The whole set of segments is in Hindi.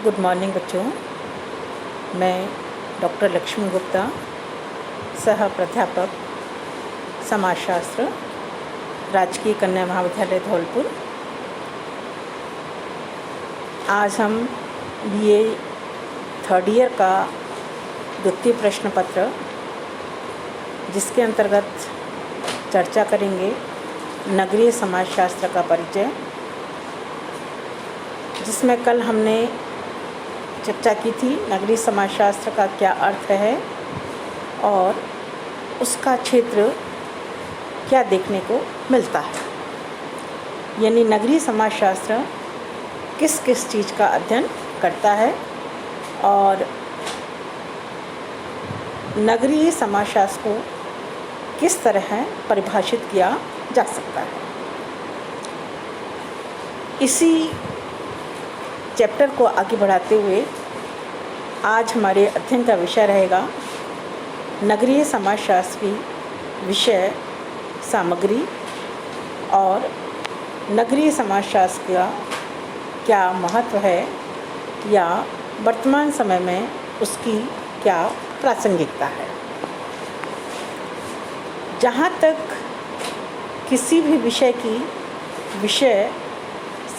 गुड मॉर्निंग बच्चों। मैं डॉक्टर लक्ष्मी गुप्ता, सह प्राध्यापक समाजशास्त्र, राजकीय कन्या महाविद्यालय धौलपुर। आज हम BA थर्ड ईयर का द्वितीय प्रश्न पत्र, जिसके अंतर्गत चर्चा करेंगे नगरीय समाजशास्त्र का परिचय, जिसमें कल हमने चर्चा की थी नगरीय समाजशास्त्र का क्या अर्थ है और उसका क्षेत्र क्या देखने को मिलता है। यानी नगरीय समाजशास्त्र किस किस चीज़ का अध्ययन करता है और नगरीय समाजशास्त्र को किस तरह परिभाषित किया जा सकता है। इसी चैप्टर को आगे बढ़ाते हुए आज हमारे अध्ययन का विषय रहेगा नगरीय समाजशास्त्र की विषय सामग्री और नगरीय समाजशास्त्र का क्या महत्व है या वर्तमान समय में उसकी क्या प्रासंगिकता है। जहाँ तक किसी भी विषय की विषय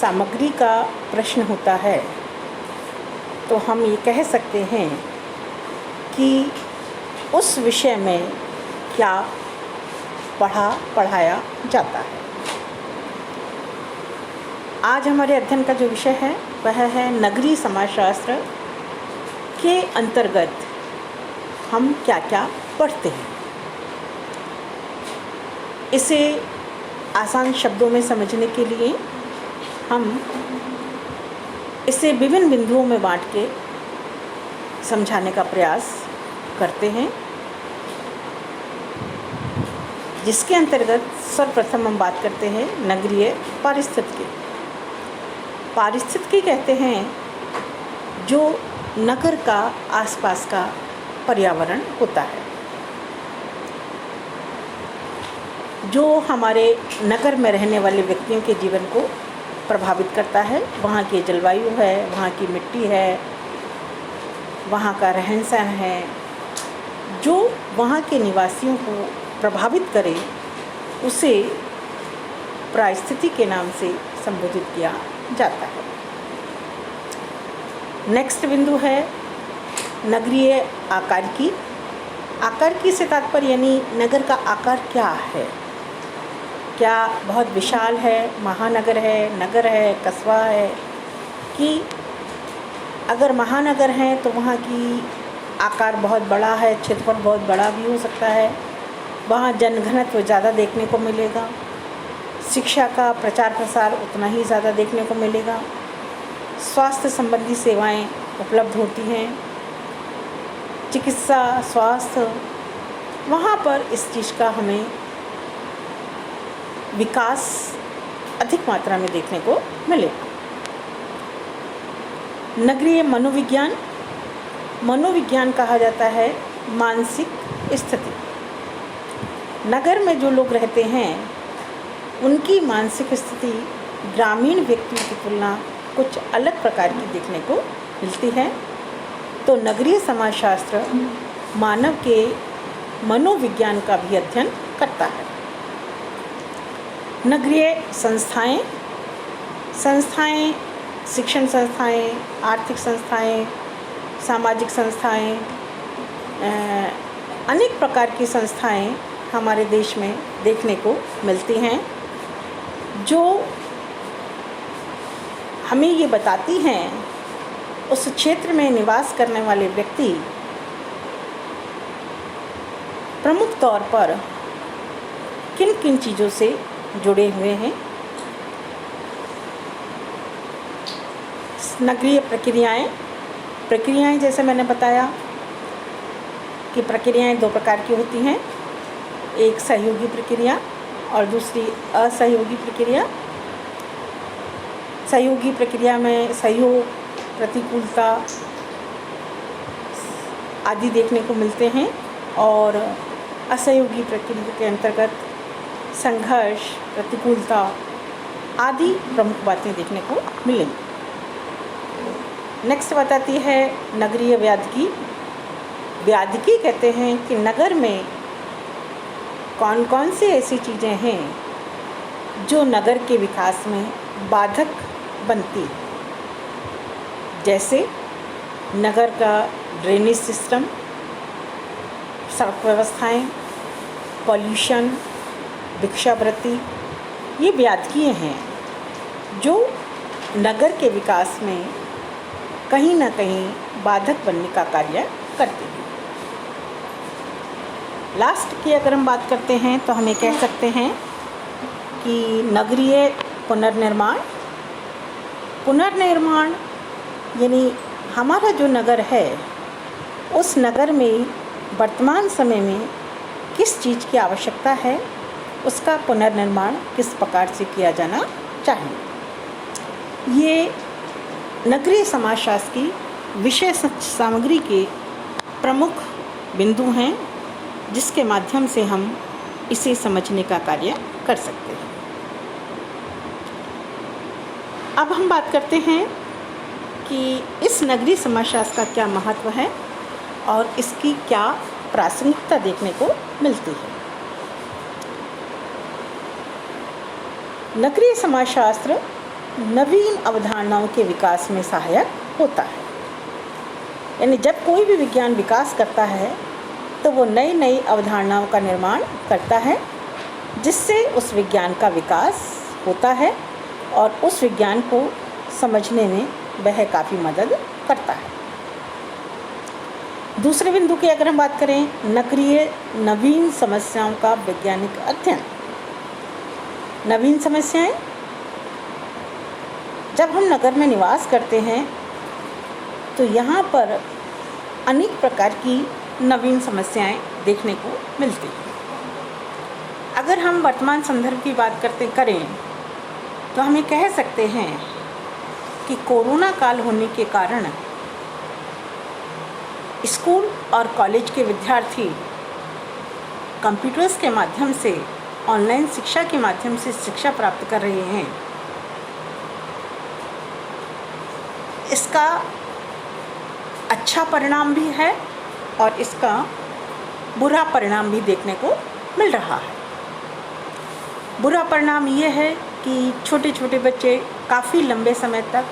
सामग्री का प्रश्न होता है तो हम ये कह सकते हैं कि उस विषय में क्या पढ़ाया जाता है। आज हमारे अध्ययन का जो विषय है वह है नगरीय समाजशास्त्र के अंतर्गत हम क्या क्या पढ़ते हैं। इसे आसान शब्दों में समझने के लिए हम इसे विभिन्न बिंदुओं में बांट के समझाने का प्रयास करते हैं, जिसके अंतर्गत सर्वप्रथम हम बात करते हैं नगरीय पारिस्थितिकी। पारिस्थितिकी कहते हैं जो नगर का आसपास का पर्यावरण होता है, जो हमारे नगर में रहने वाले व्यक्तियों के जीवन को प्रभावित करता है। वहाँ की जलवायु है, वहाँ की मिट्टी है, वहाँ का रहन सहन है, जो वहाँ के निवासियों को प्रभावित करे उसे पारिस्थितिकी के नाम से संबोधित किया जाता है। नेक्स्ट बिंदु है नगरीय आकारिकी। आकारिकी से तात्पर्य यानी नगर का आकार क्या है, क्या बहुत विशाल है, महानगर है, नगर है, कस्बा है, कि अगर महानगर है तो वहाँ की आकार बहुत बड़ा है, क्षेत्रफल बहुत बड़ा भी हो सकता है, वहाँ जनघनत्व ज़्यादा देखने को मिलेगा, शिक्षा का प्रचार प्रसार उतना ही ज़्यादा देखने को मिलेगा, स्वास्थ्य संबंधी सेवाएं उपलब्ध होती हैं, चिकित्सा स्वास्थ्य, वहाँ पर इस चीज़ का हमें विकास अधिक मात्रा में देखने को मिलेगा। नगरीय मनोविज्ञान। मनोविज्ञान कहा जाता है मानसिक स्थिति। नगर में जो लोग रहते हैं उनकी मानसिक स्थिति ग्रामीण व्यक्तियों की तुलना कुछ अलग प्रकार की देखने को मिलती है। तो नगरीय समाजशास्त्र मानव के मनोविज्ञान का भी अध्ययन करता है। नगरीय संस्थाएं। शिक्षण संस्थाएं, आर्थिक संस्थाएं, सामाजिक संस्थाएं, अनेक प्रकार की संस्थाएं हमारे देश में देखने को मिलती हैं, जो हमें ये बताती हैं उस क्षेत्र में निवास करने वाले व्यक्ति प्रमुख तौर पर किन किन चीज़ों से जुड़े हुए हैं। नगरीय प्रक्रियाएं जैसे मैंने बताया कि प्रक्रियाएं दो प्रकार की होती हैं, एक सहयोगी प्रक्रिया और दूसरी असहयोगी प्रक्रिया। सहयोगी प्रक्रिया में सहयोग, प्रतिकूलता आदि देखने को मिलते हैं और असहयोगी प्रक्रिया के अंतर्गत संघर्ष, प्रतिकूलता आदि प्रमुख बातें देखने को मिलेंगी। नेक्स्ट बताती है नगरीय व्याधिकी। व्याधिकी कहते हैं कि नगर में कौन कौन सी ऐसी चीज़ें हैं जो नगर के विकास में बाधक बनती है, जैसे नगर का ड्रेनेज सिस्टम, सड़क व्यवस्थाएं, पॉल्यूशन, भिक्षावृत्ति, ये व्याधियाँ हैं जो नगर के विकास में कहीं ना कहीं बाधक बनने का कार्य करती हैं। लास्ट की अगर हम बात करते हैं तो हमें कह सकते हैं कि नगरीय पुनर्निर्माण यानी हमारा जो नगर है उस नगर में वर्तमान समय में किस चीज़ की आवश्यकता है, उसका पुनर्निर्माण किस प्रकार से किया जाना चाहिए। ये नगरीय समाजशास्त्र की विषय सामग्री के प्रमुख बिंदु हैं जिसके माध्यम से हम इसे समझने का कार्य कर सकते हैं। अब हम बात करते हैं कि इस नगरीय समाजशास्त्र का क्या महत्व है और इसकी क्या प्रासंगिकता देखने को मिलती है। नगरीय समाजशास्त्र नवीन अवधारणाओं के विकास में सहायक होता है। यानी जब कोई भी विज्ञान विकास करता है तो वो नई नई अवधारणाओं का निर्माण करता है जिससे उस विज्ञान का विकास होता है और उस विज्ञान को समझने में वह काफ़ी मदद करता है। दूसरे बिंदु की अगर हम बात करें, नगरीय नवीन समस्याओं का वैज्ञानिक अध्ययन। नवीन समस्याएं, जब हम नगर में निवास करते हैं तो यहाँ पर अनेक प्रकार की नवीन समस्याएं देखने को मिलती हैं। अगर हम वर्तमान संदर्भ की बात करें तो हमें कह सकते हैं कि कोरोना काल होने के कारण स्कूल और कॉलेज के विद्यार्थी कंप्यूटर्स के माध्यम से, ऑनलाइन शिक्षा के माध्यम से शिक्षा प्राप्त कर रहे हैं। इसका अच्छा परिणाम भी है और इसका बुरा परिणाम भी देखने को मिल रहा है। बुरा परिणाम ये है कि छोटे छोटे बच्चे काफ़ी लंबे समय तक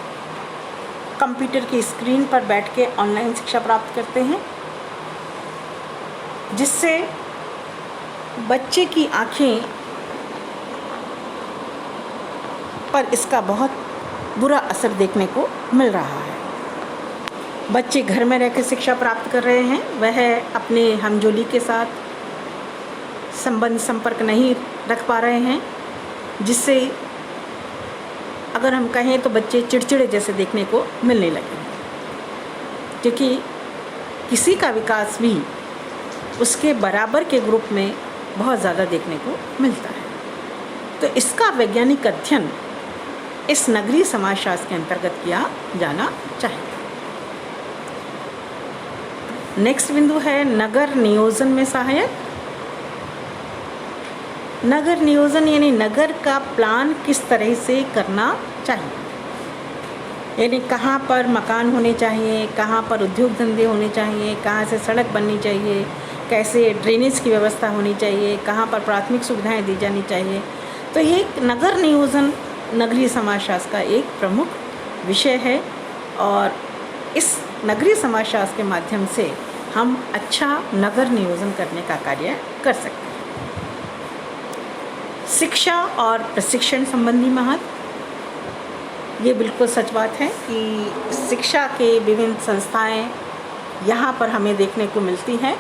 कंप्यूटर की स्क्रीन पर बैठ के ऑनलाइन शिक्षा प्राप्त करते हैं, जिससे बच्चे की आँखें पर इसका बहुत बुरा असर देखने को मिल रहा है। बच्चे घर में रहकर शिक्षा प्राप्त कर रहे हैं, वह अपने हमजोली के साथ संपर्क नहीं रख पा रहे हैं, जिससे अगर हम कहें तो बच्चे चिड़चिड़े जैसे देखने को मिलने लगे हैं, क्योंकि किसी का विकास भी उसके बराबर के ग्रुप में बहुत ज़्यादा देखने को मिलता है। तो इसका वैज्ञानिक अध्ययन इस नगरीय समाजशास्त्र के अंतर्गत किया जाना चाहिए। नेक्स्ट बिंदु है नगर नियोजन में सहायक। नगर नियोजन यानी नगर का प्लान किस तरह से करना चाहिए, यानी कहाँ पर मकान होने चाहिए, कहाँ पर उद्योग धंधे होने चाहिए, कहाँ से सड़क बननी चाहिए, कैसे ड्रेनेज की व्यवस्था होनी चाहिए, कहाँ पर प्राथमिक सुविधाएं दी जानी चाहिए। तो ये नगर नियोजन नगरीय समाजशास्त्र का एक प्रमुख विषय है और इस नगरीय समाजशास्त्र के माध्यम से हम अच्छा नगर नियोजन करने का कार्य कर सकते हैं। शिक्षा और प्रशिक्षण संबंधी महत्व। ये बिल्कुल सच बात है कि शिक्षा के विभिन्न संस्थाएं यहाँ पर हमें देखने को मिलती हैं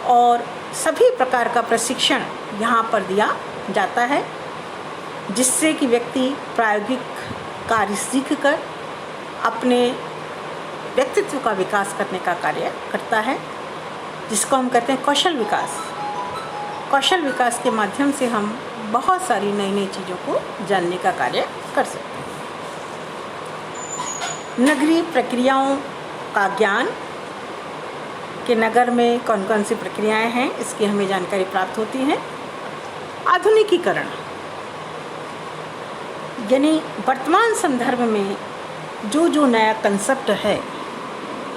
और सभी प्रकार का प्रशिक्षण यहाँ पर दिया जाता है, जिससे कि व्यक्ति प्रायोगिक कार्य सीख कर अपने व्यक्तित्व का विकास करने का कार्य करता है, जिसको हम कहते हैं कौशल विकास। कौशल विकास के माध्यम से हम बहुत सारी नई नई चीज़ों को जानने का कार्य कर सकते हैं। नगरीय प्रक्रियाओं का ज्ञान कि नगर में कौन कौन सी प्रक्रियाएं हैं, इसकी हमें जानकारी प्राप्त होती है। आधुनिकीकरण यानी वर्तमान संदर्भ में जो जो नया कंसेप्ट है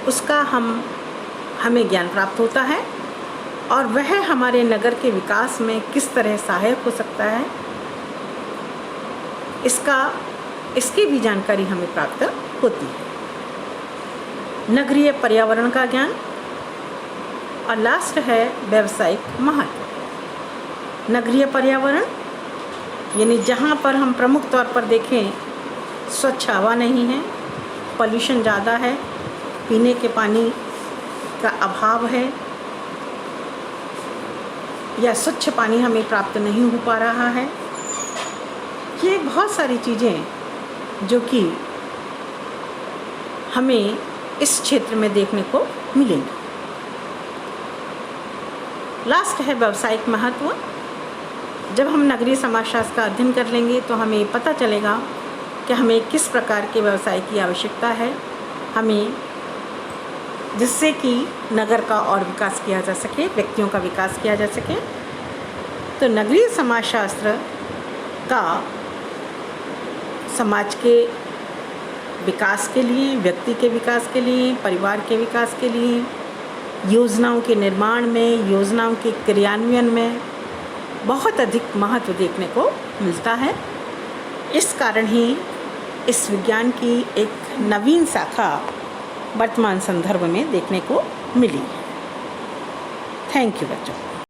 उसका हमें ज्ञान प्राप्त होता है और वह हमारे नगर के विकास में किस तरह सहायक हो सकता है इसकी भी जानकारी हमें प्राप्त होती है। नगरीय पर्यावरण का ज्ञान और लास्ट है व्यावसायिक महत्व। नगरीय पर्यावरण यानी जहाँ पर हम प्रमुख तौर पर देखें स्वच्छ हवा नहीं है, पॉल्यूशन ज़्यादा है, पीने के पानी का अभाव है या स्वच्छ पानी हमें प्राप्त नहीं हो पा रहा है। ये बहुत सारी चीज़ें जो कि हमें इस क्षेत्र में देखने को मिलेंगी। लास्ट है व्यावसायिक महत्व। जब हम नगरीय समाजशास्त्र का अध्ययन कर लेंगे तो हमें पता चलेगा कि हमें किस प्रकार के व्यवसाय की आवश्यकता है, हमें जिससे कि नगर का और विकास किया जा सके, व्यक्तियों का विकास किया जा सके। तो नगरीय समाजशास्त्र का समाज के विकास के लिए, व्यक्ति के विकास के लिए, परिवार के विकास के लिए, योजनाओं के निर्माण में, योजनाओं के क्रियान्वयन में बहुत अधिक महत्व देखने को मिलता है। इस कारण ही इस विज्ञान की एक नवीन शाखा वर्तमान संदर्भ में देखने को मिली है। थैंक यू बच्चों।